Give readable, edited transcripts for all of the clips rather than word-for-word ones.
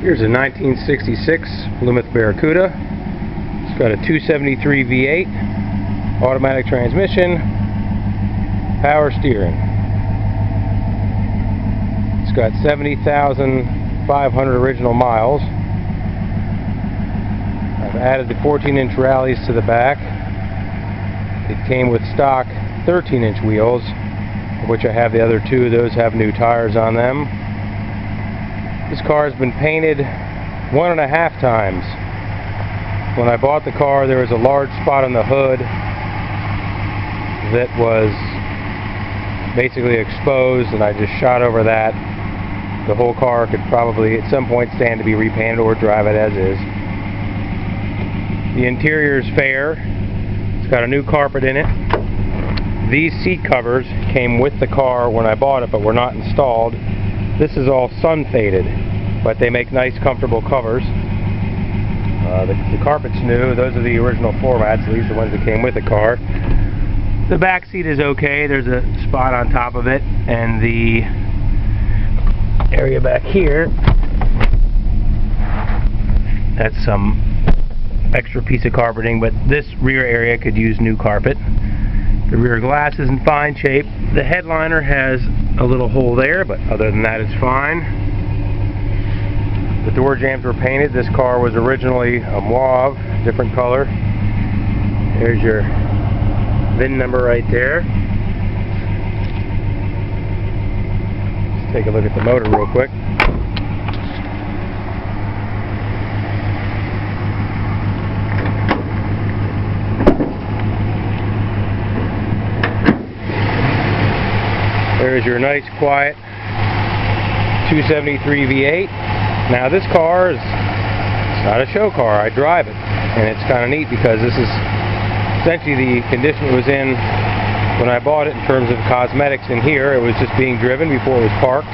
Here's a 1966 Plymouth Barracuda. It's got a 273 V8, automatic transmission, power steering. It's got 70,500 original miles. I've added the 14-inch rallies to the back. It came with stock 13-inch wheels, of which I have the other two. Those have new tires on them. This car has been painted 1.5 times. When I bought the car, there was a large spot on the hood that was basically exposed, and I just shot over that. The whole car could probably at some point stand to be repainted or drive it as is. The interior is fair. It's got a new carpet in it. These seat covers came with the car when I bought it, but were not installed. This is all sun faded, but they make nice, comfortable covers. The carpet's new. Those are the original floor mats. These are the ones that came with the car. The back seat is okay. There's a spot on top of it, and the area back here, that's some extra piece of carpeting, but this rear area could use new carpet. The rear glass is in fine shape. The headliner has a little hole there, but other than that it's fine. The door jambs were painted. This car was originally a mauve, different color. There's your VIN number right there. Let's take a look at the motor real quick. There's your nice, quiet 273 V8. Now this car is not a show car. I drive it, and it's kind of neat because this is essentially the condition it was in when I bought it in terms of cosmetics in here. It was just being driven before it was parked.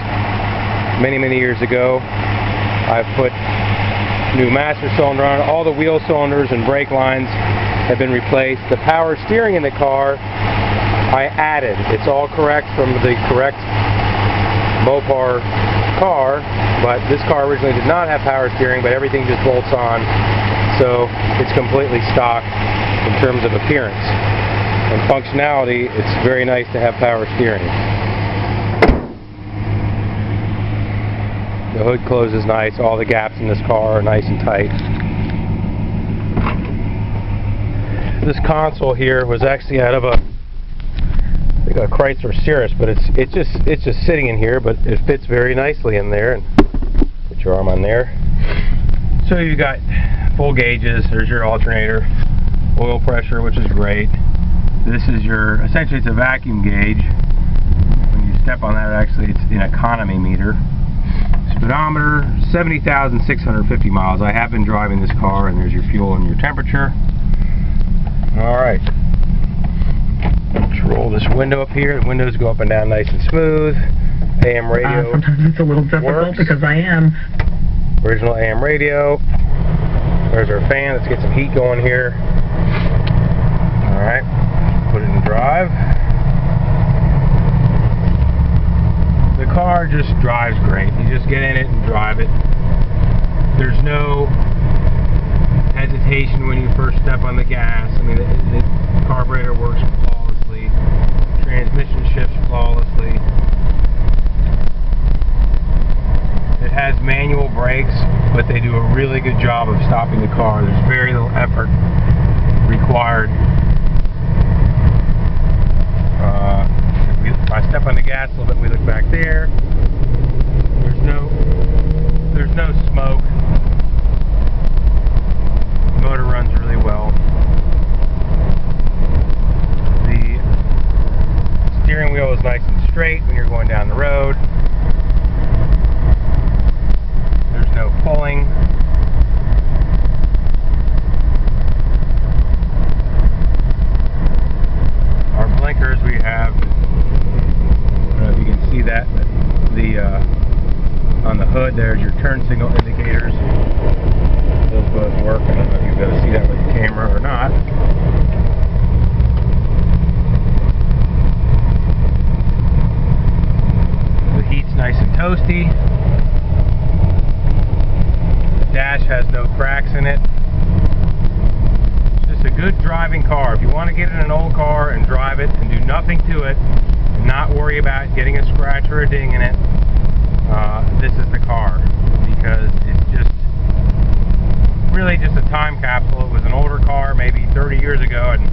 Many years ago, I've put new master cylinder on it. All the wheel cylinders and brake lines have been replaced. The power steering in the car I added. It's all correct from the correct Mopar car, but this car originally did not have power steering, but everything just bolts on, so it's completely stock in terms of appearance. And functionality, it's very nice to have power steering. The hood closes nice. All the gaps in this car are nice and tight. This console here was actually out of a Chrysler Cirrus, but it's just sitting in here, but it fits very nicely in there. And put your arm on there. So you've got full gauges. There's your alternator, oil pressure, which is great. This is your, essentially it's a vacuum gauge. When you step on that, actually it's an economy meter. Speedometer, 70,650 miles. I have been driving this car, and there's your fuel and your temperature. Alright. Let's roll this window up here. The windows go up and down nice and smooth. AM radio. Sometimes it's a little difficult because I am. Original AM radio. There's our fan. Let's get some heat going here. Alright. Put it in drive. The car just drives great. You just get in it and drive it. There's no hesitation when you first step on the gas. I mean, the carburetor works flawlessly. Transmission shifts flawlessly. It has manual brakes, but they do a really good job of stopping the car. There's very little effort required. If I step on the gas a little bit, we look back there. There's no smoke. The motor runs really well. The steering wheel is nice and straight when you're going down the road. There's no pulling. Our blinkers, we have, I don't know if you can see that, but on the hood there's your turn signal indicators. Those both work. I don't know if you'll be able to see that with the camera or not. The heat's nice and toasty. dash has no cracks in it. Just a good driving car. If you want to get in an old car and drive it and do nothing to it and not worry about getting a scratch or a ding in it, this is the car, because it's just really just a time capsule. It was an older car, maybe 30 years ago, and